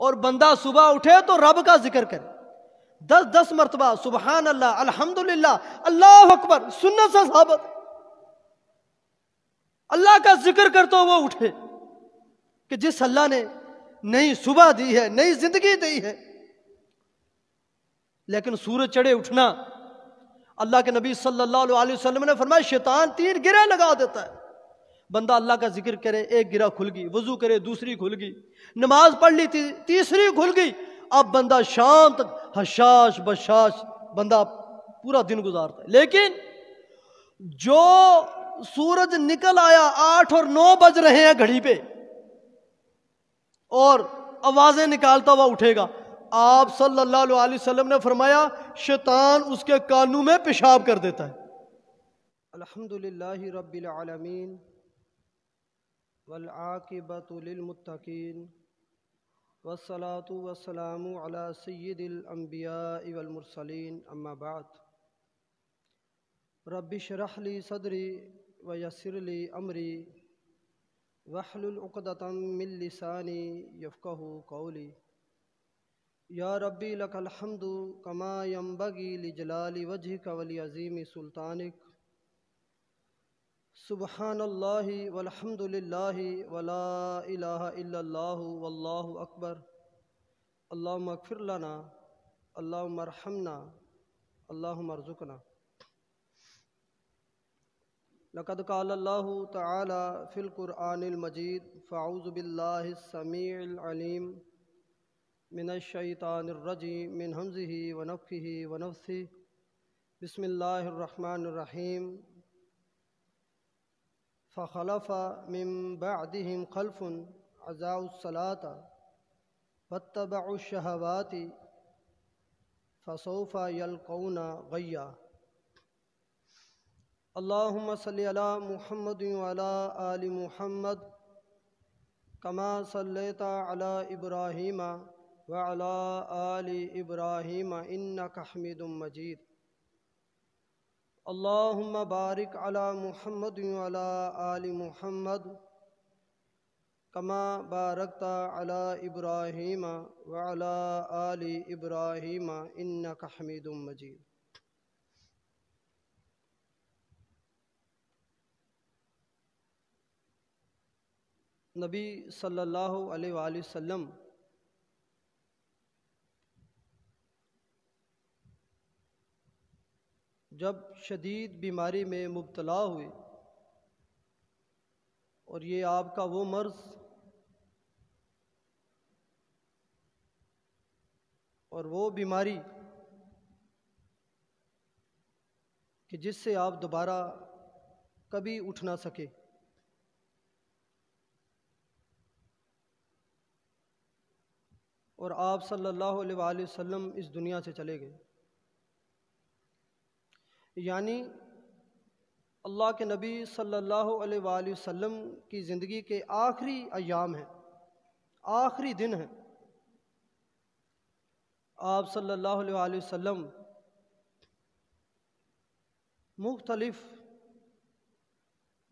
اور بندہ صبح اٹھے تو رب کا ذکر کرے 10 مرتبہ سبحان اللہ الحمدللہ اللہ اکبر، سنت سے ثابت ہے۔ اللہ کا ذکر کرتا وہ اٹھے کہ جس اللہ نے نئی صبح دی ہے، نئی زندگی دی ہے۔ لیکن سورج چڑھے اٹھنا، اللہ کے نبی صلی اللہ علیہ وسلم نے فرمایا شیطان 3 گرہ لگا دیتا ہے۔ بندہ اللہ کا ذکر کرے، ایک گرہ کھل گئی، وضو کرے دوسری کھل گئی، نماز پڑھ لی تیسری کھل گئی، اب بندہ شام تک حشاش بشاش بندہ پورا دن گزارتا ہے۔ لیکن جو سورج نکل آیا 8 اور 9 بج رہے ہیں گھڑی پہ اور آوازیں نکالتا ہوا اٹھے گا، آپ صلی اللہ علیہ وسلم نے فرمایا شیطان اس کے کانوں میں پیشاب کر دیتا ہے۔ الحمدللہ رب العالمین والعاقبۃ للمتقین والصلاة والسلام علی سید الانبیاء والمرسلین، اما بعد۔ رب اشرح لی صدری ویسر لی امری واحلل عقدۃ من لسانی یفقہوا قولی۔ یا ربی لک الحمد کما ینبغی لجلال وجہک ولعظیم سلطانک۔ سبحان اللہ والحمد للہ ولا الہ الا اللہ واللہ اکبر۔ اللہم اغفر لنا، اللہم ارحمنا، اللہم ارزقنا۔ لقد قال اللہ تعالی فی القرآن المجید فاعوذ باللہ السمیع العلیم من الشیطان الرجیم من ہمزہ ونفخہ ونفثہ۔ بسم اللہ الرحمن الرحیم۔ فخلف من بعدهم خلف اضاعوا الصلاة واتبعوا الشہوات فسوف یلقون غیا۔ اللہم صلی علی محمد وعلی آل محمد کما صلیت علی ابراہیم وعلی آل ابراہیم انک حمید مجید۔ اللہم بارک علی محمد وعلی آل محمد کما بارکت علی ابراہیم وعلی آل ابراہیم انک حمید مجید۔ نبی صلی اللہ علیہ وآلہ وسلم جب شدید بیماری میں مبتلا ہوئے، اور یہ آپ کا وہ مرض اور وہ بیماری کہ جس سے آپ دوبارہ کبھی اٹھ نہ سکے، اور آپ صلی اللہ علیہ وآلہ وسلم اس دنیا سے چلے گئے۔ یعنی اللہ کے نبی صلی اللہ علیہ وآلہ وسلم کی زندگی کے آخری ایام ہیں، آخری دن ہیں۔ آپ صلی اللہ علیہ وآلہ وسلم مختلف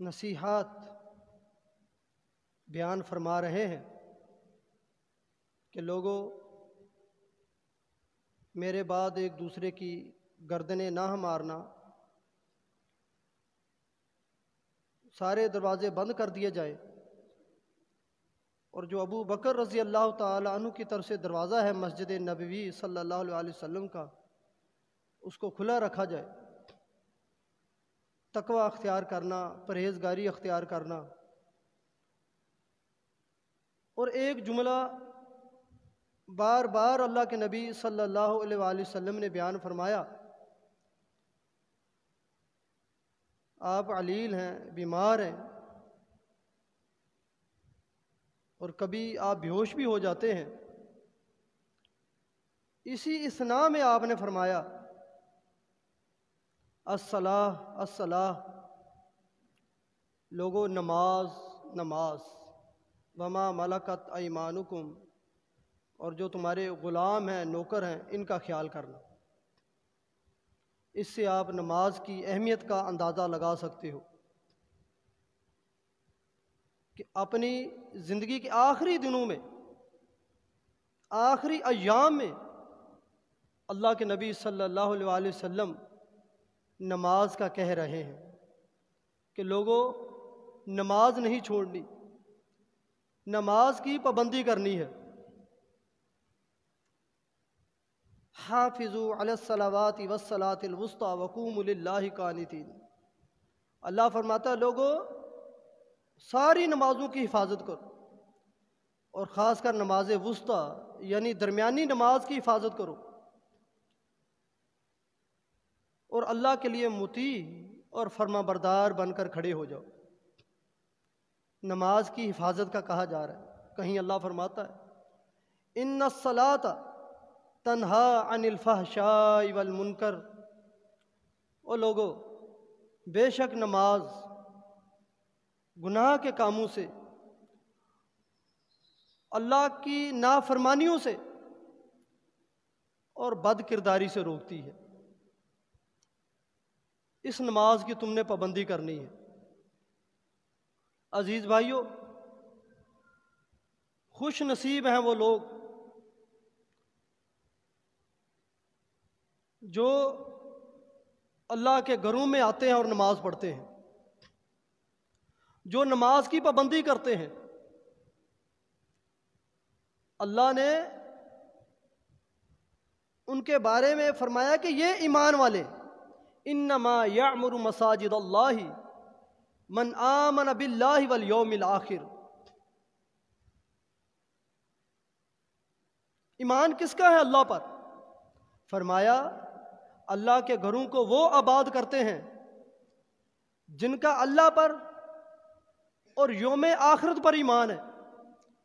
نصیحات بیان فرما رہے ہیں کہ لوگوں میرے بعد ایک دوسرے کی گردنیں نہ مارنا، سارے دروازے بند کر دیے جائیں، اور جو ابو بکر رضی اللہ تعالی عنہ کی طرف سے دروازہ ہے مسجد نبوی صلی اللہ علیہ وسلم کا، اس کو کھلا رکھا جائے، تقوی اختیار کرنا، پرہیزگاری اختیار کرنا۔ اور ایک جملہ بار بار اللہ کے نبی صلی اللہ علیہ وآلہ وسلم نے بیان فرمایا، آپ علیل ہیں، بیمار ہیں، اور کبھی آپ بے ہوش بھی ہو جاتے ہیں۔ اسی اثناء میں آپ نے فرمایا الصلاۃ الصلاۃ، لوگوں نماز نماز، وما ملکت ایمانکم، اور جو تمہارے غلام ہیں نوکر ہیں ان کا خیال کرنا۔ اس سے آپ نماز کی اہمیت کا اندازہ لگا سکتے ہو کہ اپنی زندگی کے آخری دنوں میں آخری ایام میں اللہ کے نبی صلی اللہ علیہ وسلم نماز کا کہہ رہے ہیں کہ لوگوں نماز نہیں چھوڑنی، نماز کی پابندی کرنی ہے۔ حافظوا علی الصلوات والصلاۃ الوسطی وقوموا للہ قانتین۔ اللہ فرماتا ہے لوگوں ساری نمازوں کی حفاظت کرو، اور خاص کر نماز وسطی یعنی درمیانی نماز کی حفاظت کرو، اور اللہ کے لیے مطیع اور فرما بردار بن کر کھڑے ہو جاؤ۔ نماز کی حفاظت کا کہا جا رہا ہے۔ کہیں اللہ فرماتا ہے ان الصلاۃ تنہا عن الفحشاء والمنکر، او لوگو بے شک نماز گناہ کے کاموں سے، اللہ کی نافرمانیوں سے اور بد کرداری سے روکتی ہے۔ اس نماز کی تم نے پابندی کرنی ہے۔ عزیز بھائیو، خوش نصیب ہیں وہ لوگ جو اللہ کے گھروں میں آتے ہیں اور نماز پڑھتے ہیں، جو نماز کی پابندی کرتے ہیں۔ اللہ نے ان کے بارے میں فرمایا کہ یہ ایمان والے، انما یعمر مساجد اللہ من آمن باللہ والیوم الآخر۔ ایمان کس کا ہے اللہ پر؟ فرمایا اللہ کے گھروں کو وہ آباد کرتے ہیں جن کا اللہ پر اور یوم آخرت پر ایمان ہے،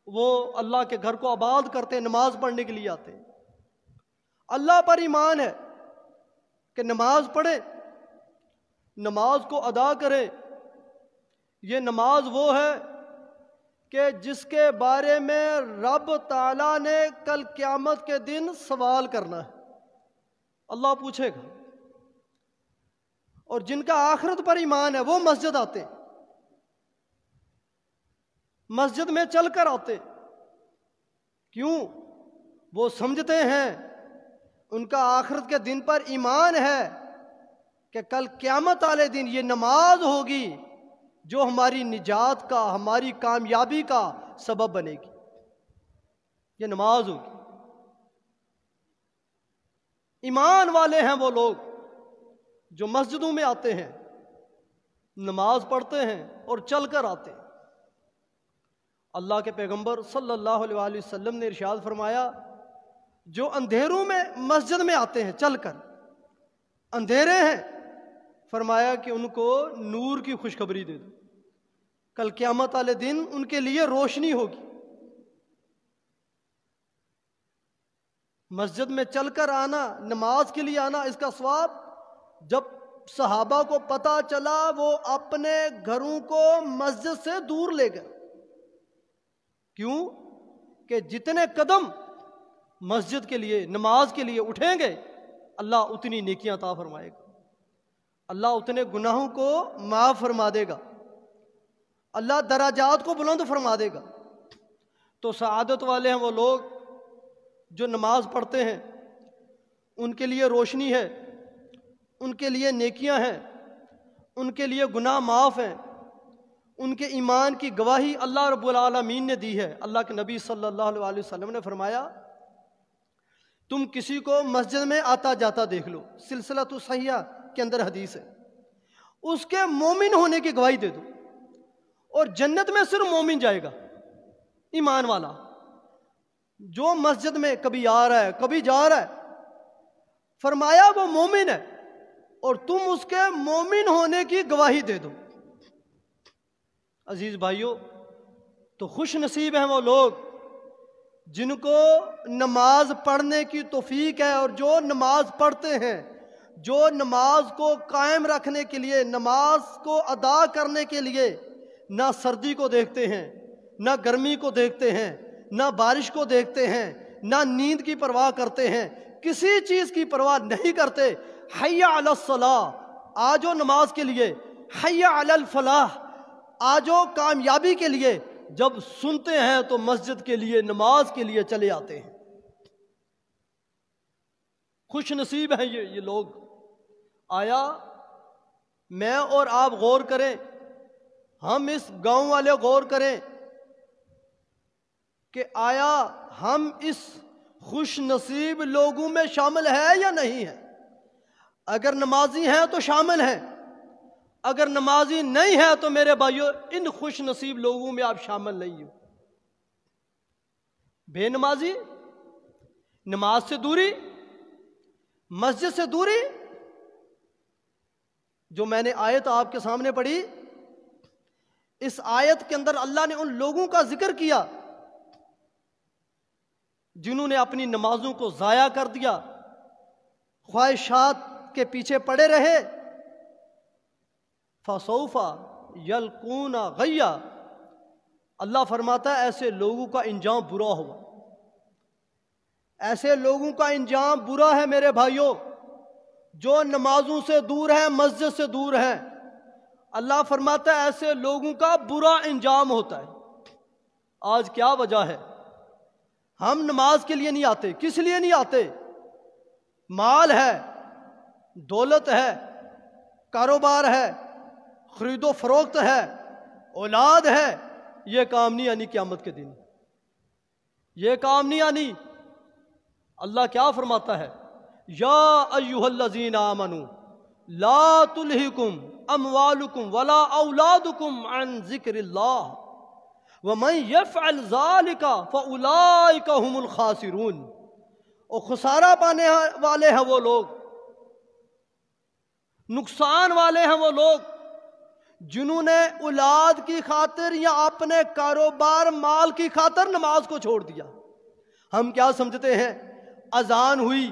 وہ اللہ کے گھر کو آباد کرتے ہیں، نماز پڑھنے کے لیے آتے ہیں۔ اللہ پر ایمان ہے کہ نماز پڑھے، نماز کو ادا کرے۔ یہ نماز وہ ہے کہ جس کے بارے میں رب تعالیٰ نے کل قیامت کے دن سوال کرنا ہے، اللہ پوچھے گا۔ اور جن کا آخرت پر ایمان ہے وہ مسجد آتے، مسجد میں چل کر آتے۔ کیوں؟ وہ سمجھتے ہیں، ان کا آخرت کے دن پر ایمان ہے کہ کل قیامت والے دن یہ نماز ہوگی جو ہماری نجات کا، ہماری کامیابی کا سبب بنے گی۔ یہ نماز ہوگی۔ ایمان والے ہیں وہ لوگ جو مسجدوں میں آتے ہیں، نماز پڑھتے ہیں اور چل کر آتے ہیں۔ اللہ کے پیغمبر صلی اللہ علیہ وسلم نے ارشاد فرمایا جو اندھیروں میں مسجد میں آتے ہیں چل کر، اندھیرے ہیں، فرمایا کہ ان کو نور کی خوشخبری دے دو، کل قیامت والے دن ان کے لیے روشنی ہوگی۔ مسجد میں چل کر آنا، نماز کے لیے آنا، اس کا ثواب جب صحابہ کو پتہ چلا وہ اپنے گھروں کو مسجد سے دور لے گئے۔ کیوں؟ کہ جتنے قدم مسجد کے لیے، نماز کے لیے اٹھیں گے، اللہ اتنی نیکیاں عطا فرمائے گا، اللہ اتنے گناہوں کو معاف فرما دے گا، اللہ درجات کو بلند فرما دے گا۔ تو سعادت والے ہیں وہ لوگ جو نماز پڑھتے ہیں، ان کے لیے روشنی ہے، ان کے لیے نیکیاں ہیں، ان کے لیے گناہ معاف ہیں، ان کے ایمان کی گواہی اللہ رب العالمین نے دی ہے۔ اللہ کے نبی صلی اللہ علیہ وسلم نے فرمایا تم کسی کو مسجد میں آتا جاتا دیکھ لو، سلسلۃ صحیحہ کے اندر حدیث ہے، اس کے مومن ہونے کی گواہی دے دو، اور جنت میں صرف مومن جائے گا، ایمان والا۔ جو مسجد میں کبھی آ رہا ہے کبھی جا رہا ہے، فرمایا وہ مومن ہے، اور تم اس کے مومن ہونے کی گواہی دے دو۔ عزیز بھائیو، تو خوش نصیب ہیں وہ لوگ جن کو نماز پڑھنے کی توفیق ہے، اور جو نماز پڑھتے ہیں، جو نماز کو قائم رکھنے کے لیے، نماز کو ادا کرنے کے لیے نہ سردی کو دیکھتے ہیں، نہ گرمی کو دیکھتے ہیں، نہ بارش کو دیکھتے ہیں، نہ نیند کی پرواہ کرتے ہیں، کسی چیز کی پرواہ نہیں کرتے۔ حی علی الصلاۃ، آجو نماز کے لیے، حی علی الفلاح، آجو کامیابی کے لیے۔ جب سنتے ہیں تو مسجد کے لیے، نماز کے لیے چلے آتے ہیں۔ خوش نصیب ہیں یہ لوگ۔ آیا میں اور آپ غور کریں، ہم اس گاؤں والے غور کریں کہ آیا ہم اس خوش نصیب لوگوں میں شامل ہے یا نہیں ہے؟ اگر نمازی ہیں تو شامل ہیں، اگر نمازی نہیں ہے تو میرے بھائیو ان خوش نصیب لوگوں میں آپ شامل نہیں ہو۔ بے نمازی، نماز سے دوری، مسجد سے دوری۔ جو میں نے آیت آپ کے سامنے پڑھی، اس آیت کے اندر اللہ نے ان لوگوں کا ذکر کیا جنہوں نے اپنی نمازوں کو ضائع کر دیا، خواہشات کے پیچھے پڑے رہے۔ فَسَوْفَ يَلْقُونَ غَيًّا، اللہ فرماتا ہے ایسے لوگوں کا انجام برا ہوگا، ایسے لوگوں کا انجام برا ہے میرے بھائیوں جو نمازوں سے دور ہیں، مسجد سے دور ہیں۔ اللہ فرماتا ہے ایسے لوگوں کا برا انجام ہوتا ہے۔ آج کیا وجہ ہے؟ ہم نماز کے لیے نہیں آتے۔ کس لیے نہیں آتے؟ مال ہے، دولت ہے، کاروبار ہے، خرید و فروخت ہے، اولاد ہے، یہ کام نہیں آنی قیامت کے دن، یہ کام نہیں آنی۔ اللہ کیا فرماتا ہے؟ یا ایھا الذین آمنوا لا تلہکم اموالکم ولا اولادکم عن ذکر اللہ ومن یفعل ذلک فاولئک هم الخاسرون۔ اور خسارہ پانے والے ہیں وہ لوگ، نقصان والے ہیں وہ لوگ جنہوں نے اولاد کی خاطر یا اپنے کاروبار مال کی خاطر نماز کو چھوڑ دیا۔ ہم کیا سمجھتے ہیں؟ اذان ہوئی،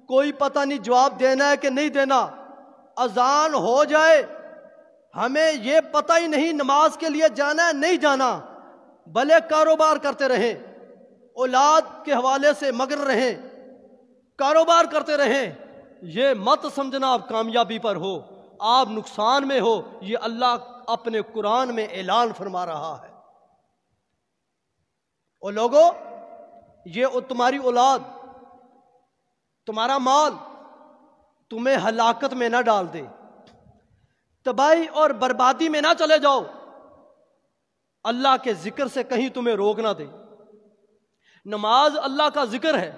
کوئی پتہ نہیں جواب دینا ہے کہ نہیں دینا، اذان ہو جائے ہمیں یہ پتہ ہی نہیں نماز کے لیے جانا ہے نہیں جانا، بھلے کاروبار کرتے رہیں، اولاد کے حوالے سے مگن رہیں، کاروبار کرتے رہیں۔ یہ مت سمجھنا آپ کامیابی پر ہو، آپ نقصان میں ہو۔ یہ اللہ اپنے قرآن میں اعلان فرما رہا ہے۔ اور لوگوں، یہ تمہاری اولاد، تمہارا مال تمہیں ہلاکت میں نہ ڈال دے، تباہی اور بربادی میں نہ چلے جاؤ، اللہ کے ذکر سے کہیں تمہیں روک نہ دے۔ نماز اللہ کا ذکر ہے،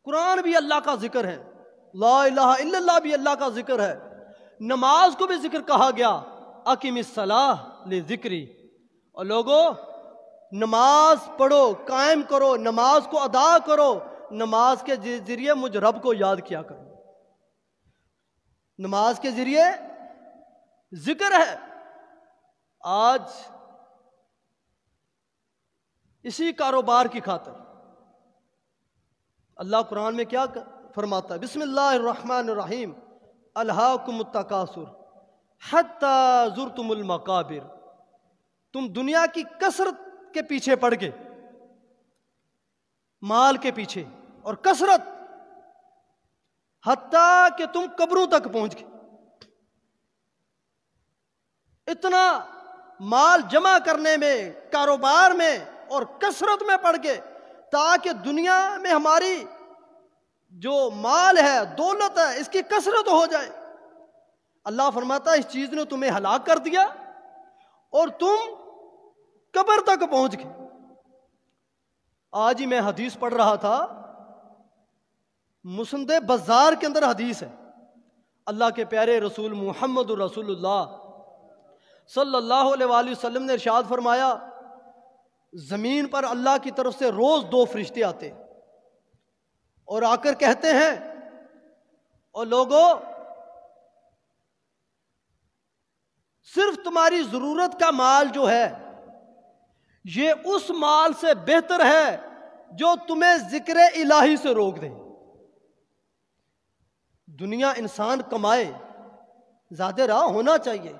قرآن بھی اللہ کا ذکر ہے، لا الہ الا اللہ بھی اللہ کا ذکر ہے، نماز کو بھی ذکر کہا گیا، اقم الصلاۃ لذکری۔ اور لوگوں، نماز پڑھو، قائم کرو، نماز کو ادا کرو، نماز کے ذریعے مجھ رب کو یاد کیا کرو۔ نماز کے ذریعے ذکر ہے۔ آج اسی کاروبار کی خاطر اللہ قرآن میں کیا فرماتا ہے؟ بسم اللہ الرحمن الرحیم، الہاکم التکاثر حتی زرتم المقابر۔ تم دنیا کی کثرت کے پیچھے پڑ گئے، مال کے پیچھے، اور کثرت، حتیٰ کہ تم قبروں تک پہنچ گئے۔ اتنا مال جمع کرنے میں، کاروبار میں اور کثرت میں پڑ گئے تاکہ دنیا میں ہماری جو مال ہے، دولت ہے، اس کی کثرت ہو جائے۔ اللہ فرماتا ہے اس چیز نے تمہیں ہلاک کر دیا اور تم قبر تک پہنچ گئے۔ آج ہی میں حدیث پڑھ رہا تھا، مسند بزار کے اندر حدیث ہے، اللہ کے پیارے رسول محمد رسول اللہ صلی اللہ علیہ وآلہ وسلم نے ارشاد فرمایا، زمین پر اللہ کی طرف سے روز 2 فرشتے آتے اور آ کر کہتے ہیں، اور لوگوں، صرف تمہاری ضرورت کا مال جو ہے یہ اس مال سے بہتر ہے جو تمہیں ذکر الہی سے روک دے۔ دنیا انسان کمائے، زیادہ راہ ہونا چاہیے،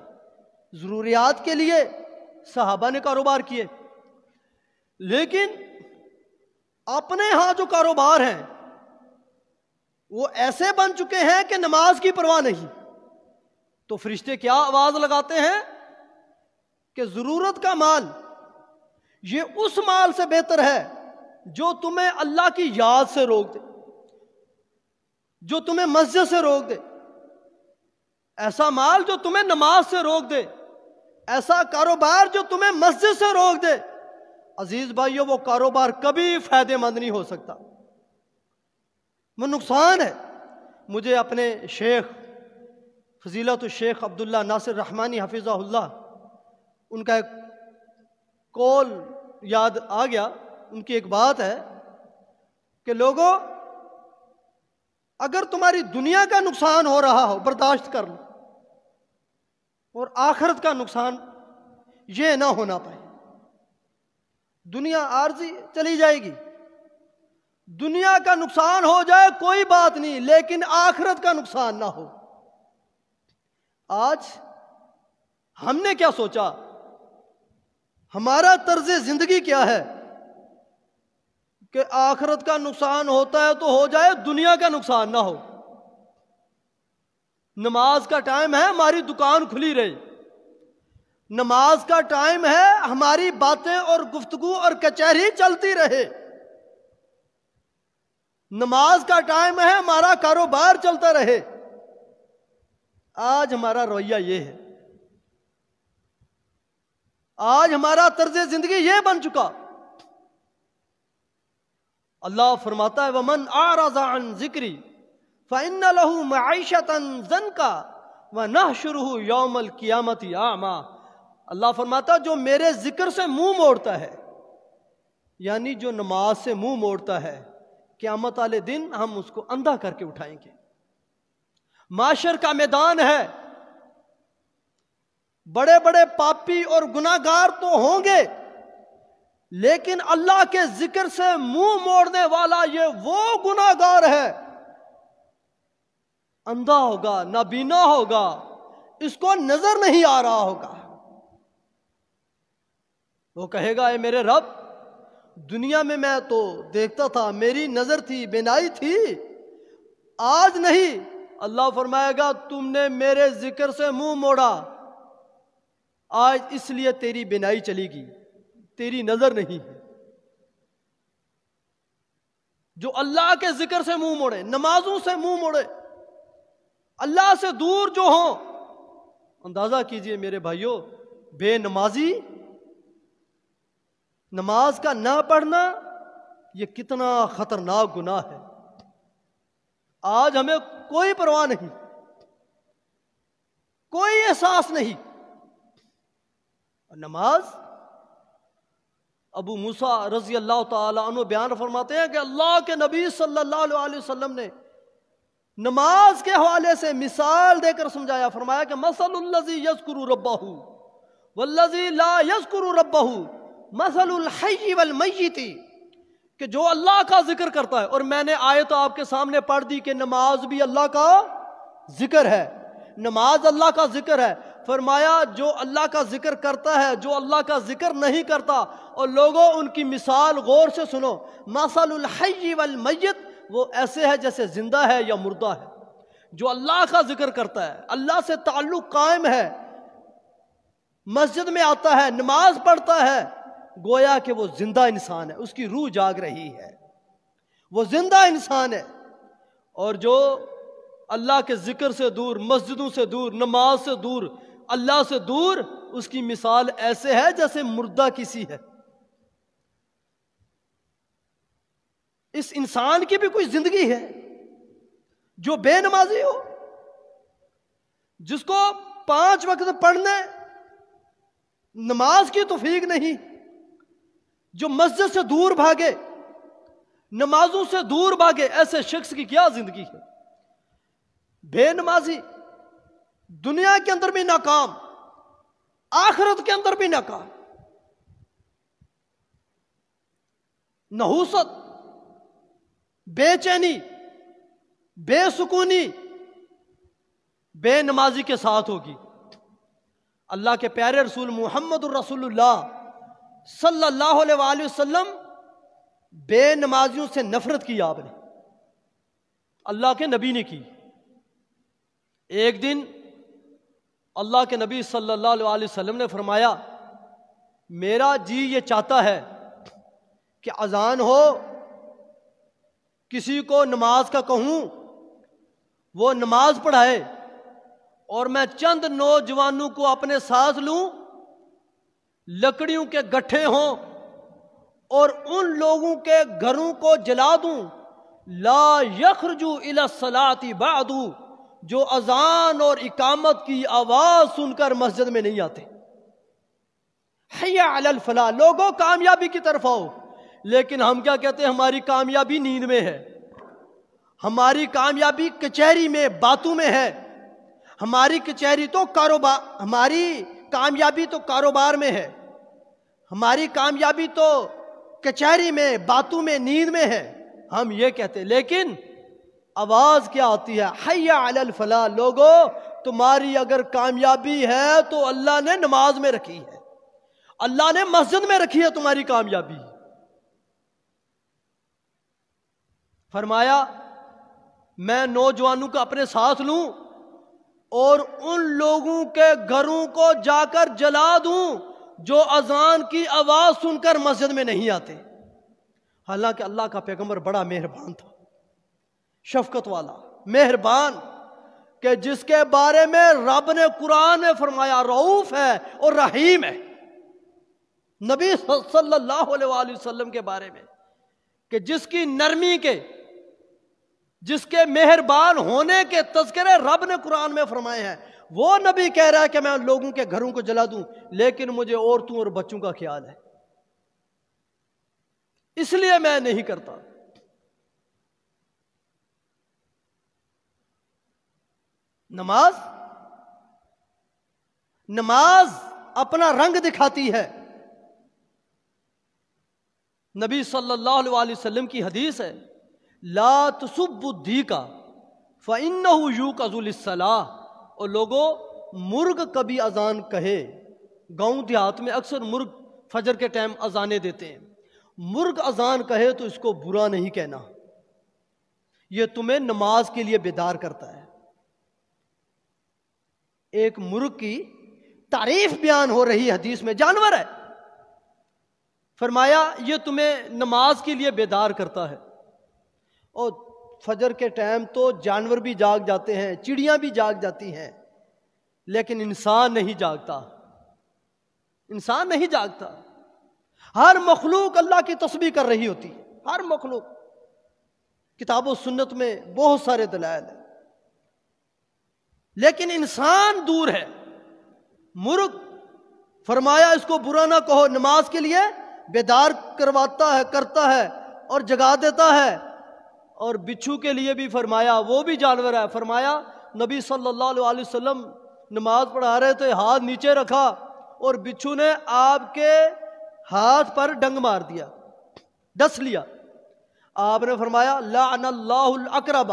ضروریات کے لیے صحابہ نے کاروبار کیے، لیکن اپنے ہاں جو کاروبار ہیں وہ ایسے بن چکے ہیں کہ نماز کی پرواہ نہیں۔ تو فرشتے کیا آواز لگاتے ہیں کہ ضرورت کا مال یہ اس مال سے بہتر ہے جو تمہیں اللہ کی یاد سے روک دے۔ جو تمہیں مسجد سے روک دے، ایسا مال جو تمہیں نماز سے روک دے، ایسا کاروبار جو تمہیں مسجد سے روک دے، عزیز بھائیو وہ کاروبار کبھی فائدے مند نہیں ہو سکتا، وہ نقصان ہے۔ مجھے اپنے شیخ فضیلت الشیخ عبداللہ ناصر رحمانی حفظہ اللہ، ان کا ایک قول یاد آ گیا۔ ان کی ایک بات ہے کہ لوگوں، اگر تمہاری دنیا کا نقصان ہو رہا ہو برداشت کر لو، اور آخرت کا نقصان یہ نہ ہونا پائے۔ دنیا عارضی چلی جائے گی، دنیا کا نقصان ہو جائے کوئی بات نہیں، لیکن آخرت کا نقصان نہ ہو۔ آج ہم نے کیا سوچا، ہمارا طرز زندگی کیا ہے کہ آخرت کا نقصان ہوتا ہے تو ہو جائے، دنیا کا نقصان نہ ہو۔ نماز کا ٹائم ہے، ہماری دکان کھلی رہے، نماز کا ٹائم ہے، ہماری باتیں اور گفتگو اور کچہری چلتی رہے، نماز کا ٹائم ہے، ہمارا کاروبار چلتا رہے۔ آج ہمارا رویہ یہ ہے، آج ہمارا طرز زندگی یہ بن چکا۔ اللہ فرماتا ہے وَمَنْ أَعْرَضَ عَنْ ذِكْرِي فَإِنَّ لَهُ مَعِيشَةً ضَنْكَ وَنَحْشُرُهُ يَوْمَ الْقِيَامَةِ أَعْمَى۔ اللہ فرماتا ہے جو میرے ذکر سے منہ موڑتا ہے، یعنی جو نماز سے منہ موڑتا ہے، قیامت والے دن ہم اس کو اندھا کر کے اٹھائیں گے۔ معاشر کا میدان ہے، بڑے بڑے پاپی اور گناہگار تو ہوں گے، لیکن اللہ کے ذکر سے منہ موڑنے والا یہ وہ گناہگار ہے، اندھا ہوگا، نابینا ہوگا، اس کو نظر نہیں آ رہا ہوگا۔ وہ کہے گا اے میرے رب، دنیا میں میں تو دیکھتا تھا، میری نظر تھی، بینائی تھی، آج نہیں۔ اللہ فرمائے گا تم نے میرے ذکر سے منہ موڑا، آج اس لیے تیری بینائی چلی گی، تیری نظر نہیں ہے۔ جو اللہ کے ذکر سے منہ موڑے، نمازوں سے منہ موڑے، اللہ سے دور جو ہوں، اندازہ کیجئے میرے بھائیوں، بے نمازی، نماز کا نہ پڑھنا، یہ کتنا خطرناک گناہ ہے۔ آج ہمیں کوئی پرواہ نہیں، کوئی احساس نہیں۔ نماز، ابو موسیٰ رضی اللہ تعالی عنہ بیان فرماتے ہیں کہ اللہ کے نبی صلی اللہ علیہ وسلم نے نماز کے حوالے سے مثال دے کر سمجھایا، فرمایا کہ مثل الذی یذکر ربہ والذی لا یذکر ربہ مثل الحی والمیت، کہ جو اللہ کا ذکر کرتا ہے، اور میں نے آیت آپ کے سامنے پڑھ دی کہ نماز بھی اللہ کا ذکر ہے، نماز اللہ کا ذکر ہے۔ فرمایا جو اللہ کا ذکر کرتا ہے، جو اللہ کا ذکر نہیں کرتا، اور لوگوں ان کی مثال غور سے سنو، مثل الحی والمیت، وہ ایسے ہے جیسے زندہ ہے یا مردہ ہے۔ جو اللہ کا ذکر کرتا ہے، اللہ سے تعلق قائم ہے، مسجد میں آتا ہے، نماز پڑھتا ہے، گویا کہ وہ زندہ انسان ہے، اس کی روح جاگ رہی ہے، وہ زندہ انسان ہے۔ اور جو اللہ کے ذکر سے دور، مسجدوں سے دور، نماز سے دور، اللہ سے دور، اس کی مثال ایسے ہے جیسے مردہ کسی ہے۔ اس انسان کی بھی کوئی زندگی ہے جو بے نمازی ہو، جس کو 5 وقت پڑھنے نماز کی توفیق نہیں، جو مسجد سے دور بھاگے، نمازوں سے دور بھاگے، ایسے شخص کی کیا زندگی ہے؟ بے نمازی دنیا کے اندر بھی ناکام، آخرت کے اندر بھی ناکام۔ نحوست، بے چینی، بے سکونی بے نمازی کے ساتھ ہوگی۔ اللہ کے پیارے رسول محمد الرسول اللہ صلی اللہ علیہ وآلہ وسلم بے نمازیوں سے نفرت کی، آپ نے، اللہ کے نبی نے کی۔ ایک دن اللہ کے نبی صلی اللہ علیہ وآلہ وسلم نے فرمایا، میرا جی یہ چاہتا ہے کہ اذان ہو، کسی کو نماز کا کہوں، وہ نماز پڑھائے اور میں چند نوجوانوں کو اپنے ساتھ لوں، لکڑیوں کے گٹھے ہوں اور ان لوگوں کے گھروں کو جلا دوں، لا یخرجوا الی الصلاۃ بعد، جو اذان اور اقامت کی آواز سن کر مسجد میں نہیں آتے، حی علی الفلاح، لوگوں کامیابی کی طرف آؤ۔ لیکن ہم کیا کہتے ہیں؟ ہماری کامیابی نیند میں ہے، ہماری کامیابی کچہری میں، باتوں میں ہے، ہماری کچہری تو کاروبار، ہماری کامیابی تو کاروبار میں ہے، ہماری کامیابی تو کچہری میں، باتوں میں، نیند میں ہے، ہم یہ کہتے ہیں۔ لیکن آواز کیا آتی ہے؟ حی علی الفلاح، لوگوں تمہاری اگر کامیابی ہے تو اللہ نے نماز میں رکھی ہے، اللہ نے مسجد میں رکھی ہے تمہاری کامیابی۔ فرمایا میں نوجوانوں کو اپنے ساتھ لوں اور ان لوگوں کے گھروں کو جا کر جلا دوں جو اذان کی آواز سن کر مسجد میں نہیں آتے۔ حالانکہ اللہ کا پیغمبر بڑا مہربان تھا، شفقت والا، مہربان، کہ جس کے بارے میں رب نے قرآن میں فرمایا رؤوف ہے اور رحیم ہے، نبی صلی اللہ علیہ وآلہ وسلم کے بارے میں، کہ جس کی نرمی کے، جس کے مہربان ہونے کے تذکرے رب نے قرآن میں فرمائے ہیں، وہ نبی کہہ رہا ہے کہ میں لوگوں کے گھروں کو جلا دوں، لیکن مجھے عورتوں اور بچوں کا خیال ہے، اس لیے میں نہیں کرتا۔ نماز اپنا رنگ دکھاتی ہے۔ نبی صلی اللہ علیہ وسلم کی حدیث ہے، لا تسبوا الدیک فإنہ یوقظ للصلاۃ، اور لوگوں مرغ کبھی اذان کہے، گاؤں دیہات میں اکثر مرغ فجر کے ٹائم اذانیں دیتے ہیں، مرغ اذان کہے تو اس کو برا نہیں کہنا، یہ تمہیں نماز کے لیے بیدار کرتا ہے۔ ایک مرغ کی تعریف بیان ہو رہی حدیث میں، جانور ہے، فرمایا یہ تمہیں نماز کے لیے بیدار کرتا ہے۔ اور فجر کے ٹائم تو جانور بھی جاگ جاتے ہیں، چڑیاں بھی جاگ جاتی ہیں، لیکن انسان نہیں جاگتا، انسان نہیں جاگتا۔ ہر مخلوق اللہ کی تسبیح کر رہی ہوتی ہے، ہر مخلوق، کتاب و سنت میں بہت سارے دلائل ہیں، لیکن انسان دور ہے۔ مرغ فرمایا اس کو برا نہ کہو، نماز کے لیے بیدار کرواتا ہے، کرتا ہے اور جگا دیتا ہے۔ اور بچھو کے لیے بھی فرمایا، وہ بھی جانور ہے، فرمایا نبی صلی اللہ علیہ وسلم نماز پڑھا رہے تھے، ہاتھ نیچے رکھا اور بچھو نے آپ کے ہاتھ پر ڈنگ مار دیا، ڈس لیا۔ آپ نے فرمایا لعن اللہ الاقرب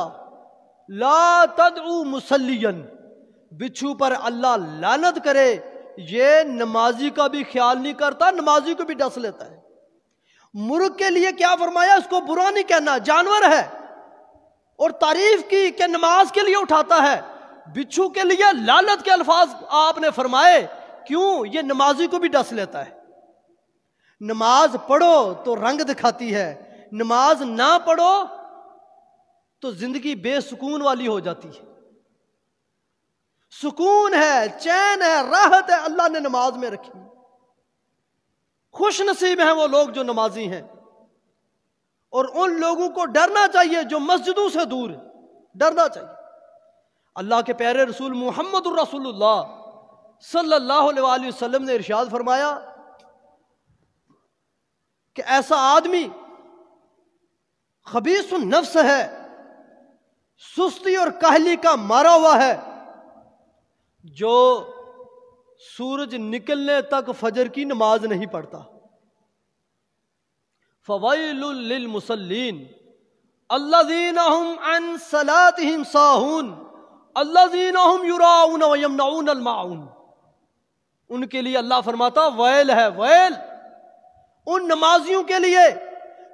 لا تدعو مصلیا، بچھو پر اللہ لعنت کرے، یہ نمازی کا بھی خیال نہیں کرتا، نمازی کو بھی ڈس لیتا ہے۔ مرغ کے لیے کیا فرمایا؟ اس کو برا نہیں کہنا، جانور ہے، اور تعریف کی کہ نماز کے لیے اٹھاتا ہے۔ بچھو کے لیے لعنت کے الفاظ آپ نے فرمائے، کیوں؟ یہ نمازی کو بھی ڈس لیتا ہے۔ نماز پڑھو تو رنگ دکھاتی ہے، نماز نہ پڑھو تو زندگی بے سکون والی ہو جاتی ہے۔ سکون ہے، چین ہے، راحت ہے، اللہ نے نماز میں رکھی۔ خوش نصیب ہیں وہ لوگ جو نمازی ہیں، اور ان لوگوں کو ڈرنا چاہیے جو مسجدوں سے دور ہیں، ڈرنا چاہیے۔ اللہ کے پیارے رسول محمد الرسول اللہ صلی اللہ علیہ وآلہ وسلم نے ارشاد فرمایا کہ ایسا آدمی خبیث النفس ہے، سستی اور کاہلی کا مارا ہوا ہے، جو سورج نکلنے تک فجر کی نماز نہیں پڑھتا۔ فویل للمصلین الذین هم عن صلاتهم ساہون الذین هم یراؤون ویمنعون الماعون، ان کے لیے اللہ فرماتا ویل ہے، ویل ان نمازیوں کے لیے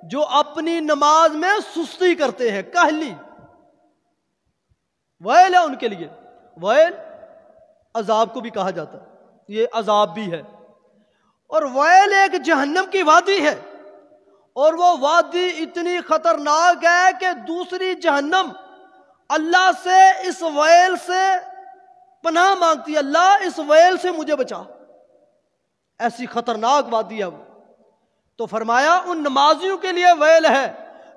جو اپنی نماز میں سستی کرتے ہیں، کاہلی، ویل ہے ان کے لیے۔ ویل عذاب کو بھی کہا جاتا ہے، یہ عذاب بھی ہے۔ اور ویل ایک جہنم کی وادی ہے، اور وہ وادی اتنی خطرناک ہے کہ دوسری جہنم اللہ سے اس ویل سے پناہ مانگتی ہے، اللہ اس ویل سے مجھے بچا، ایسی خطرناک وادی ہے وہ۔ تو فرمایا ان نمازیوں کے لیے ویل ہے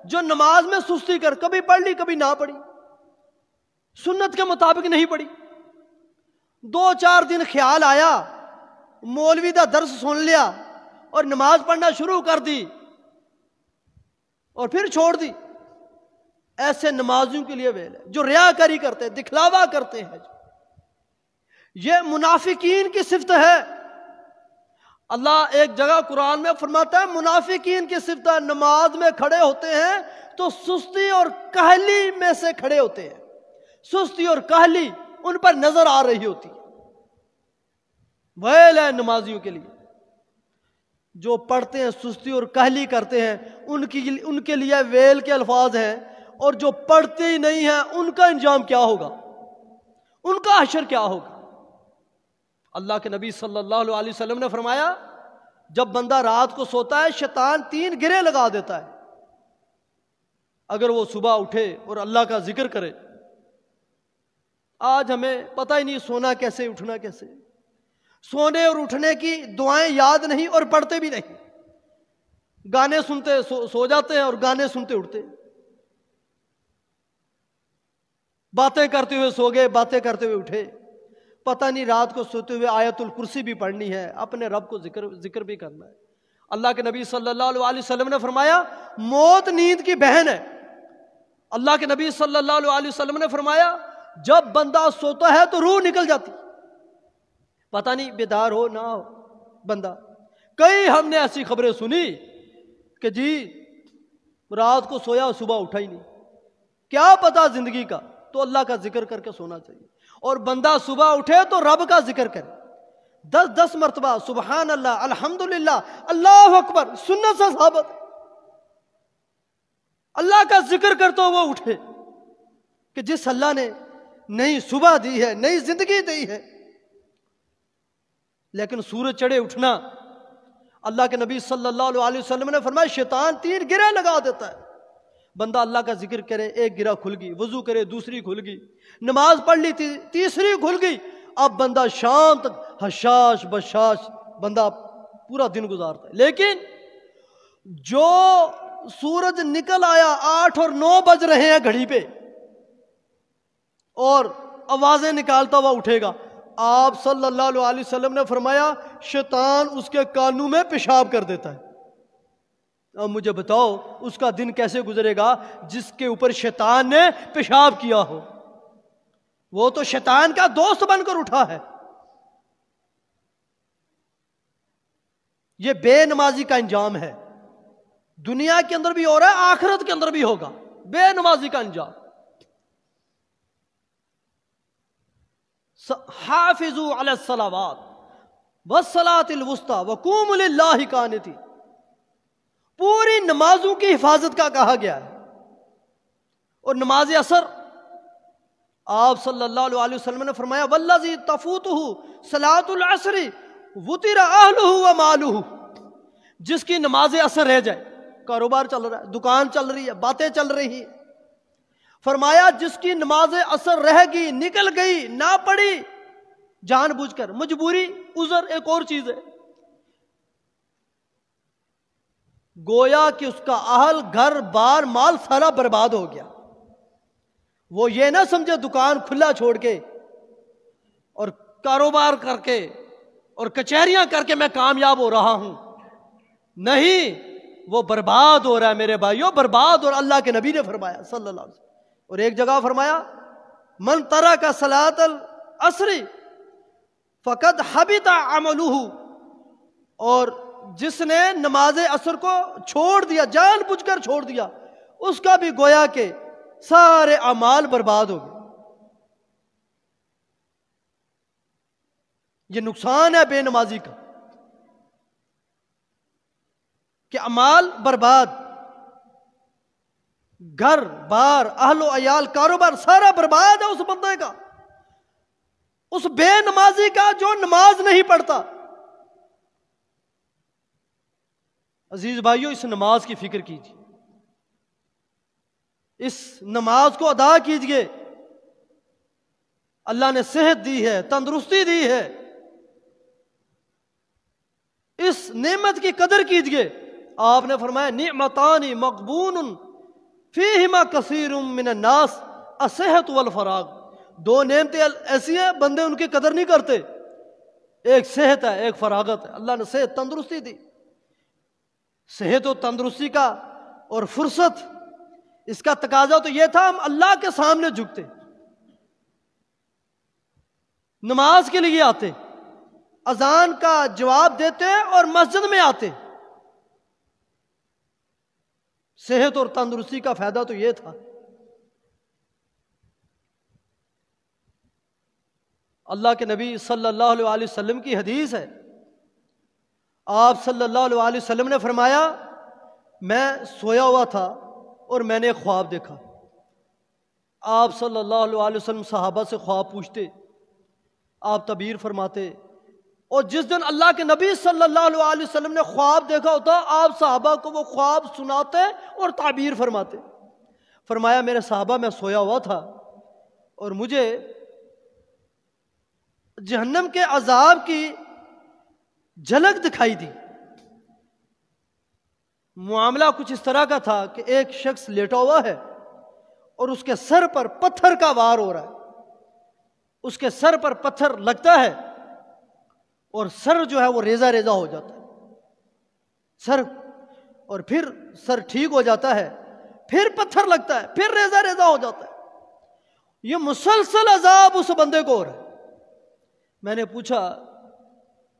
جو نماز میں سستی کر، کبھی پڑھ لی کبھی نہ پڑھی، سنت کے مطابق نہیں پڑھی، 2-4 دن خیال آیا مولوی دا درس سن لیا اور نماز پڑھنا شروع کر دی اور پھر چھوڑ دی، ایسے نمازیوں کے لیے ویل ہے جو ریاکاری کرتے ہیں، دکھلاوا کرتے ہیں۔ یہ منافقین کی صفت ہے۔ اللہ ایک جگہ قرآن میں فرماتا ہے منافقین کی صفت ہے، نماز میں کھڑے ہوتے ہیں تو سستی اور کاہلی میں سے کھڑے ہوتے ہیں، سستی اور کاہلی ان پر نظر آ رہی ہوتی ہے۔ ویل ہے نمازیوں کے لیے جو پڑھتے ہیں سستی اور کاہلی کرتے ہیں، ان کے لیے ویل کے الفاظ ہیں، اور جو پڑھتے ہی نہیں ہیں ان کا انجام کیا ہوگا، ان کا حشر کیا ہوگا۔ اللہ کے نبی صلی اللہ علیہ وسلم نے فرمایا جب بندہ رات کو سوتا ہے شیطان 3 گرے لگا دیتا ہے، اگر وہ صبح اٹھے اور اللہ کا ذکر کرے۔ آج ہمیں پتہ ہی نہیں سونا کیسے اٹھنا کیسے، سونے اور اٹھنے کی دعائیں یاد نہیں اور پڑھتے بھی نہیں، گانے سنتے سو جاتے ہیں اور گانے سنتے اٹھتے، باتیں کرتے ہوئے سو گئے، باتیں کرتے ہوئے اٹھے، پتہ نہیں رات کو سوتے ہوئے آیت الکرسی بھی پڑھنی ہے، اپنے رب کو ذکر بھی کرنا ہے۔ اللہ کے نبی صلی اللہ علیہ وسلم نے فرمایا موت نیند کی بہن ہے۔ اللہ کے نبی صلی اللہ علیہ وسلم نے فرمایا جب بندہ سوتا ہے تو روح نکل جاتی، پتہ نہیں بیدار ہو نہ ہو بندہ۔ کئی ہم نے ایسی خبریں سنی کہ جی رات کو سویا صبح اٹھا ہی نہیں، کیا پتہ زندگی کا، تو اللہ کا ذکر کر کے سونا چاہیے۔ اور بندہ صبح اٹھے تو رب کا ذکر کرے، 10 مرتبہ سبحان اللہ، الحمدللہ، اللہ اکبر، سنت سے ثابت، اللہ کا ذکر کرتا ہوا اٹھے کہ جس اللہ نے نئی صبح دی ہے، نئی زندگی دی ہے۔ لیکن سورج چڑھے اٹھنا، اللہ کے نبی صلی اللہ علیہ وسلم نے فرمایا شیطان 3 گرے لگا دیتا ہے۔ بندہ اللہ کا ذکر کرے، ایک گرہ کھل گئی، وضو کرے دوسری کھل گئی، نماز پڑھ لی تیسری کھل گئی، اب بندہ شام تک حشاش بشاش بندہ پورا دن گزارتا ہے۔ لیکن جو سورج نکل آیا 8 اور 9 بج رہے ہیں گھڑی پہ اور آوازیں نکالتا ہوا اٹھے گا، آپ صلی اللہ علیہ وسلم نے فرمایا شیطان اس کے کانوں میں پیشاب کر دیتا ہے۔ اب مجھے بتاؤ اس کا دن کیسے گزرے گا جس کے اوپر شیطان نے پیشاب کیا ہو؟ وہ تو شیطان کا دوست بن کر اٹھا ہے۔ یہ بے نمازی کا انجام ہے، دنیا کے اندر بھی ہو رہا ہے، آخرت کے اندر بھی ہوگا، بے نمازی کا انجام۔ حافظوا علی الصلوات والصلاۃ الوسطی وقوموا للہ قانتین، پوری نمازوں کی حفاظت کا کہا گیا ہے۔ اور نماز اثر آپ صلی اللہ علیہ وسلم نے فرمایا والذی تفوتہ صلاۃ العصر وطر اہلہ ومالہ، جس کی نماز اثر رہ جائے، کاروبار چل رہا ہے، دکان چل رہی ہے، باتیں چل رہی ہیں، فرمایا جس کی نماز اثر رہ گئی، نکل گئی، نہ پڑھی جان بوجھ کر، مجبوری، عذر ایک اور چیز ہے، گویا کہ اس کا اہل، گھر بار، مال سارا برباد ہو گیا۔ وہ یہ نہ سمجھے دکان کھلا چھوڑ کے اور کاروبار کر کے اور کچہریاں کر کے میں کامیاب ہو رہا ہوں، نہیں، وہ برباد ہو رہا ہے میرے بھائیوں، برباد ہو رہا۔ اللہ کے نبی نے فرمایا صلی اللہ علیہ وسلم، اور ایک جگہ فرمایا من ترک صلاۃ العصر فقد حبط عملہ، اور جس نے نماز عصر کو چھوڑ دیا، جان بوجھ کر چھوڑ دیا، اس کا بھی گویا کہ سارے اعمال برباد ہو گئے۔ یہ نقصان ہے بے نمازی کا کہ اعمال برباد، گھر بار، اہل و عیال، کاروبار سارا برباد ہے اس بندے کا، اس بے نمازی کا جو نماز نہیں پڑھتا۔ عزیز بھائیو، اس نماز کی فکر کیجیے، اس نماز کو ادا کیجیے، اللہ نے صحت دی ہے، تندرستی دی ہے، اس نعمت کی قدر کیجئے۔ آپ نے فرمایا نعمتان مغبون فیہما کثیر من الناس الصحت والفراغ، دو نعمتیں ایسی ہیں بندے ان کی قدر نہیں کرتے، ایک صحت ہے ایک فراغت ہے۔ اللہ نے صحت تندرستی دی، صحت و تندرستی کا اور فرصت، اس کا تقاضا تو یہ تھا ہم اللہ کے سامنے جھکتے، نماز کے لیے آتے، اذان کا جواب دیتے اور مسجد میں آتے۔ صحت اور تندرستی کا فائدہ تو یہ تھا۔ اللہ کے نبی صلی اللہ علیہ وسلم کی حدیث ہے، آپ صلی اللہ علیہ وسلم نے فرمایا میں سویا ہوا تھا اور میں نے ایک خواب دیکھا۔ آپ صلی اللہ علیہ وسلم صحابہ سے خواب پوچھتے، آپ تعبیر فرماتے، اور جس دن اللہ کے نبی صلی اللہ علیہ وسلم نے خواب دیکھا ہوتا آپ صحابہ کو وہ خواب سناتے اور تعبیر فرماتے۔ فرمایا میرے صحابہ میں سویا ہوا تھا اور مجھے جہنم کے عذاب کی جھلک دکھائی دی۔ معاملہ کچھ اس طرح کا تھا کہ ایک شخص لیٹا ہوا ہے اور اس کے سر پر پتھر کا وار ہو رہا ہے، اس کے سر پر پتھر لگتا ہے اور سر جو ہے وہ ریزہ ریزہ ہو جاتا ہے، سر، اور پھر سر ٹھیک ہو جاتا ہے، پھر پتھر لگتا ہے، پھر ریزہ ریزہ ہو جاتا ہے۔ یہ مسلسل عذاب اس بندے کو ہو رہا ہے۔ میں نے پوچھا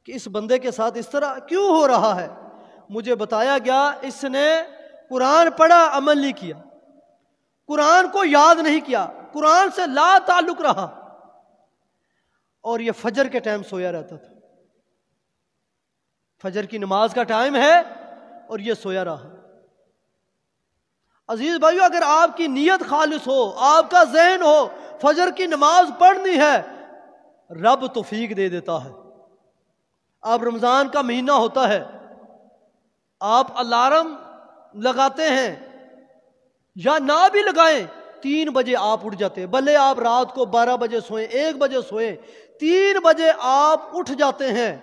کہ اس بندے کے ساتھ اس طرح کیوں ہو رہا ہے؟ مجھے بتایا گیا اس نے قرآن پڑھا عمل نہیں کیا، قرآن کو یاد نہیں کیا، قرآن سے لا تعلق رہا، اور یہ فجر کے ٹائم سویا رہتا تھا۔ فجر کی نماز کا ٹائم ہے اور یہ سویا رہا۔ عزیز بھائیو، اگر آپ کی نیت خالص ہو، آپ کا ذہن ہو فجر کی نماز پڑھنی ہے، رب توفیق دے دیتا ہے۔ اب رمضان کا مہینہ ہوتا ہے، آپ الارم لگاتے ہیں یا نہ بھی لگائیں، 3 بجے آپ اٹھ جاتے ہیں، بھلے آپ رات کو 12 بجے سوئیں، 1 بجے سوئیں، 3 بجے آپ اٹھ جاتے ہیں۔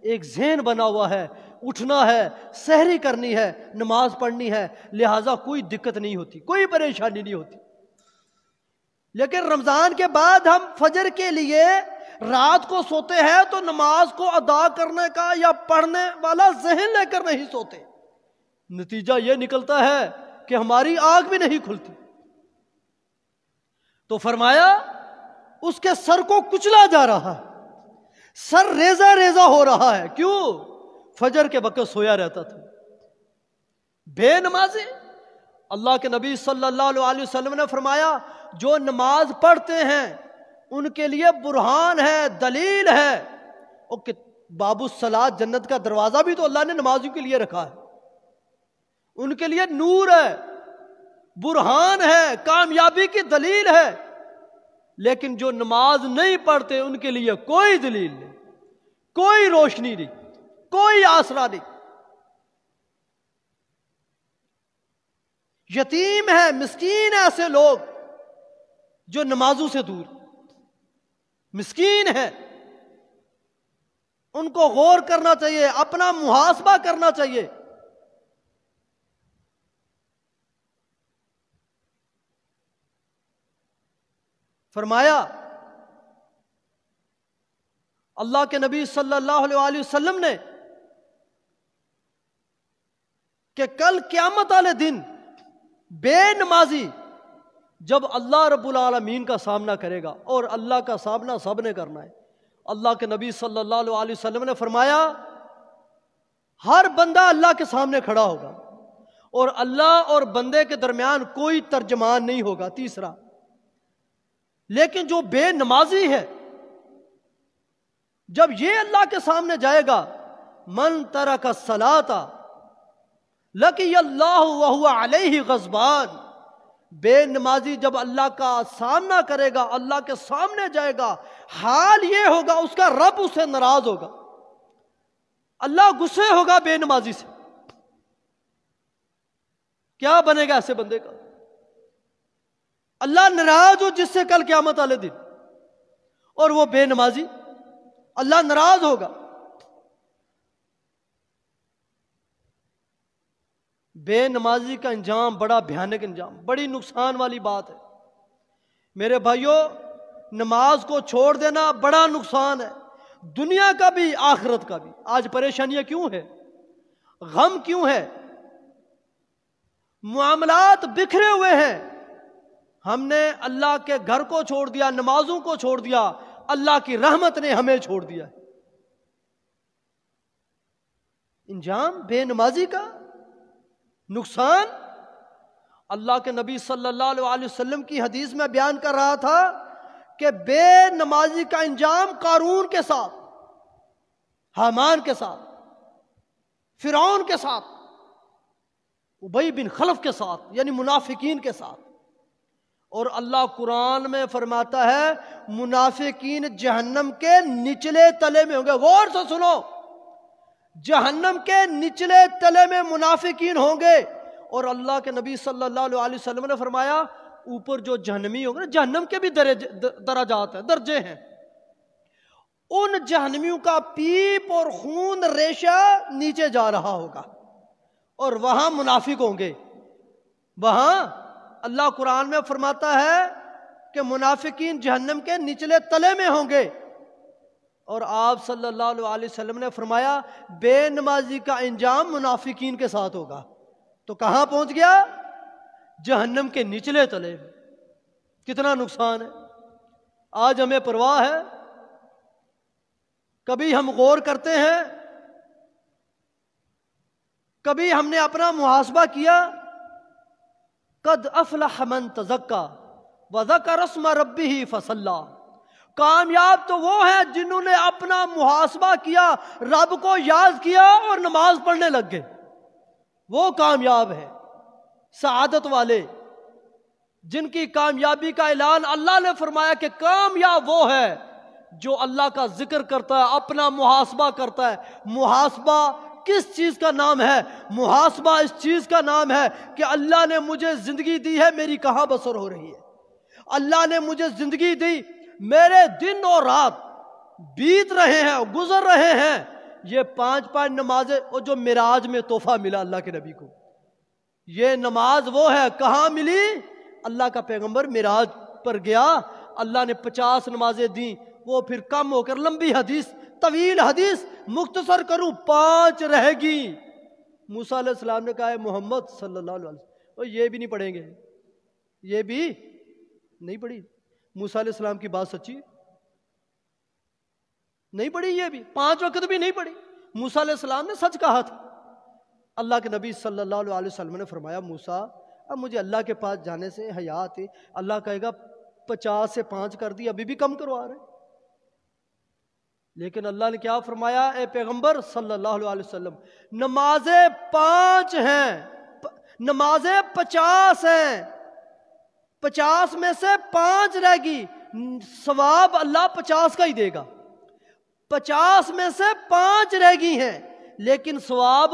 ایک ذہن بنا ہوا ہے، اٹھنا ہے، سحری کرنی ہے، نماز پڑھنی ہے، لہٰذا کوئی دقت نہیں ہوتی، کوئی پریشانی نہیں ہوتی۔ لیکن رمضان کے بعد ہم فجر کے لیے رات کو سوتے ہیں تو نماز کو ادا کرنے کا یا پڑھنے والا ذہن لے کر نہیں سوتے، نتیجہ یہ نکلتا ہے کہ ہماری آنکھ بھی نہیں کھلتی۔ تو فرمایا اس کے سر کو کچلا جا رہا ہے، سر ریزہ ریزہ ہو رہا ہے، کیوں؟ فجر کے وقت سویا رہتا تھا۔ بے نمازی، اللہ کے نبی صلی اللہ علیہ وسلم نے فرمایا جو نماز پڑھتے ہیں ان کے لیے برہان ہے، دلیل ہے۔ اور باب الصلاۃ، جنت کا دروازہ بھی تو اللہ نے نمازیوں کے لیے رکھا ہے، ان کے لیے نور ہے، برہان ہے، کامیابی کی دلیل ہے۔ لیکن جو نماز نہیں پڑھتے ان کے لیے کوئی دلیل نہیں، کوئی روشنی نہیں، کوئی آسرا نہیں۔ یتیم ہے، مسکین ہے ایسے لوگ جو نمازوں سے دور، مسکین ہے، ان کو غور کرنا چاہیے، اپنا محاسبہ کرنا چاہیے۔ فرمایا اللہ کے نبی صلی اللہ علیہ وسلم نے کہ کل قیامت والے دن بے نمازی جب اللہ رب العالمین کا سامنا کرے گا، اور اللہ کا سامنا سب نے کرنا ہے، اللہ کے نبی صلی اللہ علیہ وسلم نے فرمایا ہر بندہ اللہ کے سامنے کھڑا ہوگا اور اللہ اور بندے کے درمیان کوئی ترجمان نہیں ہوگا۔ تیسرا، لیکن جو بے نمازی ہے جب یہ اللہ کے سامنے جائے گا، من ترک الصلاۃ لقی اللہ وہو علیہ غضبان، بے نمازی جب اللہ کا سامنا کرے گا، اللہ کے سامنے جائے گا، حال یہ ہوگا اس کا رب اسے ناراض ہوگا، اللہ غصے ہوگا بے نمازی سے۔ کیا بنے گا ایسے بندے کا؟ اللہ ناراض ہو جس سے کل قیامت والے دن اور وہ بے نمازی، اللہ ناراض ہوگا۔ بے نمازی کا انجام بڑا بھیانک انجام، بڑی نقصان والی بات ہے میرے بھائیوں۔ نماز کو چھوڑ دینا بڑا نقصان ہے، دنیا کا بھی آخرت کا بھی۔ آج پریشانیاں کیوں ہے، غم کیوں ہے، معاملات بکھرے ہوئے ہیں؟ ہم نے اللہ کے گھر کو چھوڑ دیا، نمازوں کو چھوڑ دیا، اللہ کی رحمت نے ہمیں چھوڑ دیا۔ انجام بے نمازی کا نقصان۔ اللہ کے نبی صلی اللہ علیہ وسلم کی حدیث میں بیان کر رہا تھا کہ بے نمازی کا انجام قارون کے ساتھ، حامان کے ساتھ، فرعون کے ساتھ، ابی بن خلف کے ساتھ، یعنی منافقین کے ساتھ۔ اور اللہ قرآن میں فرماتا ہے منافقین جہنم کے نچلے تلے میں ہوں گے۔ غور سے سنو، جہنم کے نچلے تلے میں منافقین ہوں گے۔ اور اللہ کے نبی صلی اللہ علیہ وسلم نے فرمایا اوپر جو جہنمی ہوں گے، جہنم کے بھی درجات ہیں، درجے ہیں، ان جہنمیوں کا پیپ اور خون ریشہ نیچے جا رہا ہوگا، اور وہاں منافق ہوں گے۔ وہاں اللہ قرآن میں فرماتا ہے کہ منافقین جہنم کے نچلے تلے میں ہوں گے۔ اور آپ صلی اللہ علیہ وسلم نے فرمایا بے نمازی کا انجام منافقین کے ساتھ ہوگا۔ تو کہاں پہنچ گیا؟ جہنم کے نچلے تلے۔ کتنا نقصان ہے۔ آج ہمیں پرواہ ہے؟ کبھی ہم غور کرتے ہیں؟ کبھی ہم نے اپنا محاسبہ کیا؟ قد افلح من تزکا وذکر اسم ربہ فصلی۔ کامیاب تو وہ ہیں جنہوں نے اپنا محاسبہ کیا، رب کو یاد کیا اور نماز پڑھنے لگ گئے، وہ کامیاب ہے۔ سعادت والے جن کی کامیابی کا اعلان اللہ نے فرمایا کہ کامیاب وہ ہے جو اللہ کا ذکر کرتا ہے، اپنا محاسبہ کرتا ہے۔ محاسبہ کس چیز کا نام ہے؟ محاسبہ اس چیز کا نام ہے کہ اللہ نے مجھے زندگی دی ہے، میری کہاں بسر ہو رہی ہے؟ اللہ نے مجھے زندگی دی، میرے دن اور رات بیت رہے ہیں، گزر رہے ہیں۔ یہ 5 نمازیں، اور جو معراج میں تحفہ ملا اللہ کے نبی کو، یہ نماز وہ ہے کہاں ملی؟ اللہ کا پیغمبر معراج پر گیا، اللہ نے 50 نمازیں دیں، وہ پھر کم ہو کر، لمبی حدیث، طویل حدیث، مختصر کروں 5 رہ گی۔ موسیٰ علیہ السلام نے کہا ہے محمد صلی اللہ علیہ وسلم، اور یہ بھی نہیں پڑھیں گے، یہ بھی نہیں پڑھی۔ موسیٰ علیہ السلام کی بات سچی ہے، نہیں پڑھی، یہ بھی 5 وقت بھی نہیں پڑھی۔ موسیٰ علیہ السلام نے سچ کہا تھا۔ اللہ کے نبی صلی اللہ علیہ وسلم نے فرمایا موسیٰ اب مجھے اللہ کے پاس جانے سے حیا آتی، اللہ کہے گا 50 سے 5 کر دی، ابھی بھی کم کروا رہے۔ لیکن اللہ نے کیا فرمایا اے پیغمبر صلی اللہ علیہ وسلم، نمازیں 5 ہیں، نمازیں 50 ہیں، 50 میں سے 5 رہ گی، ثواب اللہ 50 کا ہی دے گا۔ 50 میں سے 5 رہ گئی ہیں لیکن ثواب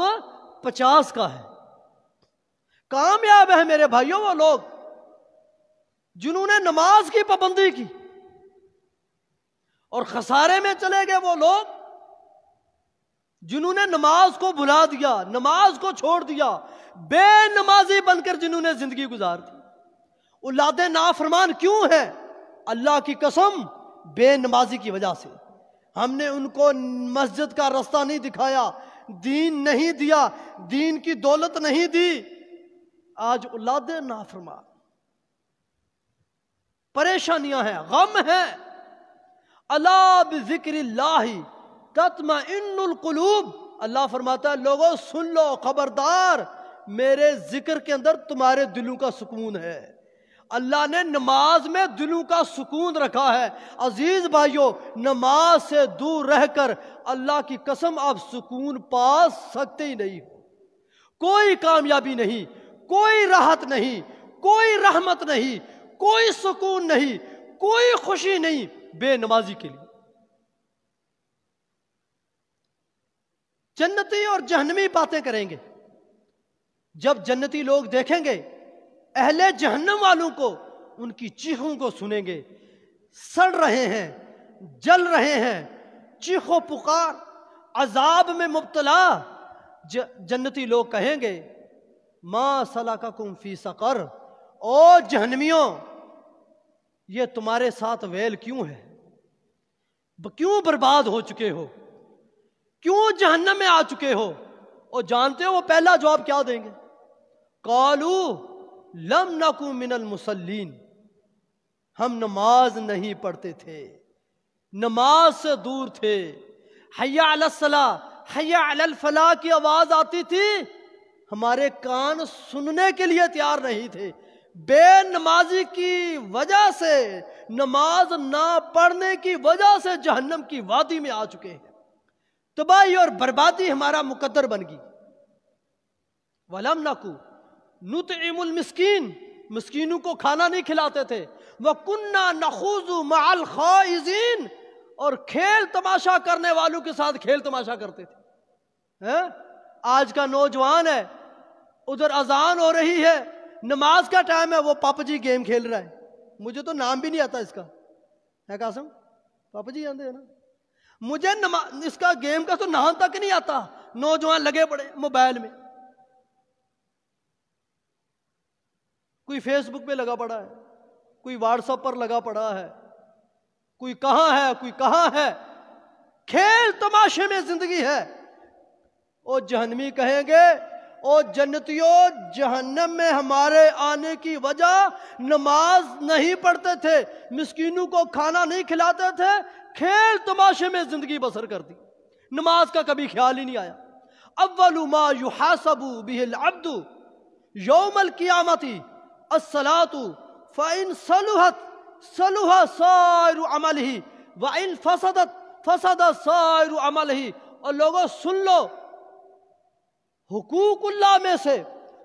50 کا ہے۔ کامیاب ہے میرے بھائیوں وہ لوگ جنہوں نے نماز کی پابندی کی، اور خسارے میں چلے گئے وہ لوگ جنہوں نے نماز کو بھلا دیا، نماز کو چھوڑ دیا، بے نمازی بن کر جنہوں نے زندگی گزار دی۔ اولاد نافرمان کیوں ہے؟ اللہ کی قسم بے نمازی کی وجہ سے۔ ہم نے ان کو مسجد کا راستہ نہیں دکھایا، دین نہیں دیا، دین کی دولت نہیں دی۔ آج اولاد نافرمان، پریشانیاں ہیں، غم ہے۔ الا بذکر اللہ تطمئن القلوب، اللہ فرماتا ہے لوگوں سن لو، خبردار، میرے ذکر کے اندر تمہارے دلوں کا سکون ہے۔ اللہ نے نماز میں دلوں کا سکون رکھا ہے۔ عزیز بھائیوں، نماز سے دور رہ کر اللہ کی قسم آپ سکون پا سکتے ہی نہیں ہو۔ کوئی کامیابی نہیں، کوئی راحت نہیں، کوئی رحمت نہیں، کوئی سکون نہیں، کوئی خوشی نہیں بے نمازی کے لیے۔ جنتی اور جہنمی باتیں کریں گے۔ جب جنتی لوگ دیکھیں گے اہل جہنم والوں کو، ان کی چیخوں کو سنیں گے، سڑ رہے ہیں، جل رہے ہیں، چیخو پکار، عذاب میں مبتلا، جنتی لوگ کہیں گے ما سلککم فی سقر، او جہنمیوں یہ تمہارے ساتھ ویل کیوں ہے؟ کیوں برباد ہو چکے ہو؟ کیوں جہنم میں آ چکے ہو؟ اور جانتے ہو وہ پہلا جواب کیا دیں گے؟ قالو لم نکو من المصلین، ہم نماز نہیں پڑھتے تھے، نماز سے دور تھے۔ حی علی الصلاۃ، حی علی الفلاح کی آواز آتی تھی، ہمارے کان سننے کے لیے تیار نہیں تھے۔ بے نمازی کی وجہ سے، نماز نہ پڑھنے کی وجہ سے جہنم کی وادی میں آ چکے ہیں۔ تباہی اور بربادی ہمارا مقدر بن گئی۔ وَلَمْ نَكُ نُطْعِمُ الْمِسْكِينَ، مسکینوں کو کھانا نہیں کھلاتے تھے۔ وَكُنَّا نَخُوضُ مَعَ الْخَائِضِينَ، اور کھیل تماشا کرنے والوں کے ساتھ کھیل تماشا کرتے تھے۔ آج کا نوجوان ہے، ادھر اذان ہو رہی ہے، نماز کا ٹائم ہے، وہ پپ جی گیم کھیل رہا ہے۔ مجھے تو نام بھی نہیں آتا اس کا، ہے قاسم؟ پپ جی جانتے ہیں نا؟ مجھے اس کا گیم کا تو نام تک نہیں آتا۔ نوجوان لگے پڑے موبائل میں، کوئی فیس بک پہ لگا پڑا ہے، کوئی واٹس ایپ پر لگا پڑا ہے، کوئی کہاں ہے، کوئی کہاں ہے۔ کھیل تماشے میں زندگی ہے۔ او جہنمی کہیں گے او جنتیوں، جہنم میں ہمارے آنے کی وجہ نماز نہیں پڑھتے تھے، مسکینوں کو کھانا نہیں کھلاتے تھے، کھیل تماشے میں زندگی بسر کر دی، نماز کا کبھی خیال ہی نہیں آیا۔ اول ما یحاسب به العبد یوم القیامت الصلاۃ فإن صلحت صلح سائر عملہ وإن فسدت فسد سائر عملہ۔ اور لوگوں سن لو، حقوق اللہ میں سے،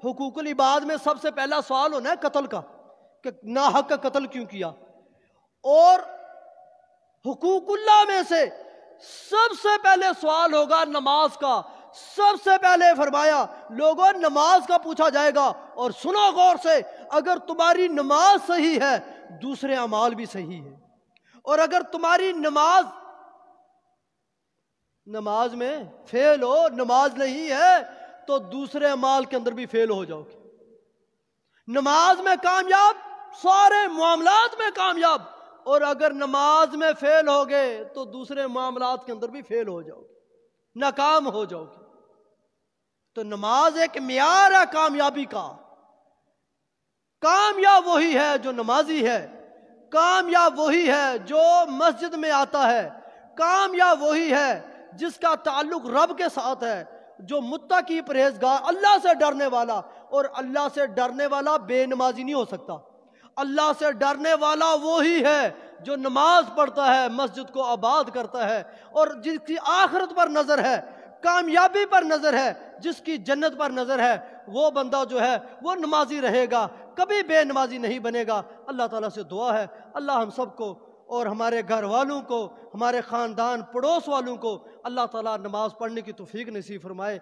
حقوق العباد میں سب سے پہلا سوال ہونا ہے قتل کا، کہ ناحق کا قتل کیوں کیا۔ اور حقوق اللہ میں سے سب سے پہلے سوال ہوگا نماز کا۔ سب سے پہلے فرمایا لوگوں نماز کا پوچھا جائے گا، اور سنو غور سے، اگر تمہاری نماز صحیح ہے دوسرے اعمال بھی صحیح ہے، اور اگر تمہاری نماز میں فیل ہو، نماز نہیں ہے تو دوسرے اعمال کے اندر بھی فیل ہو جاؤ گے۔ نماز میں کامیاب، سارے معاملات میں کامیاب، اور اگر نماز میں فیل ہو گئے تو دوسرے معاملات کے اندر بھی فیل ہو جاؤ گے، ناکام ہو جاؤ گے۔ تو نماز ایک معیار ہے کامیابی کا۔ کامیاب وہی ہے جو نمازی ہے، کامیاب وہی ہے جو مسجد میں آتا ہے، کامیاب وہی ہے جس کا تعلق رب کے ساتھ ہے، جو متقی پرہیزگار، اللہ سے ڈرنے والا۔ اور اللہ سے ڈرنے والا بے نمازی نہیں ہو سکتا۔ اللہ سے ڈرنے والا وہی ہے جو نماز پڑھتا ہے، مسجد کو آباد کرتا ہے، اور جس کی آخرت پر نظر ہے، کامیابی پر نظر ہے، جس کی جنت پر نظر ہے، وہ بندہ جو ہے وہ نمازی رہے گا، کبھی بے نمازی نہیں بنے گا۔ اللہ تعالیٰ سے دعا ہے اللہ ہم سب کو اور ہمارے گھر والوں کو، ہمارے خاندان پڑوس والوں کو اللہ تعالیٰ نماز پڑھنے کی توفیق نصیب فرمائے۔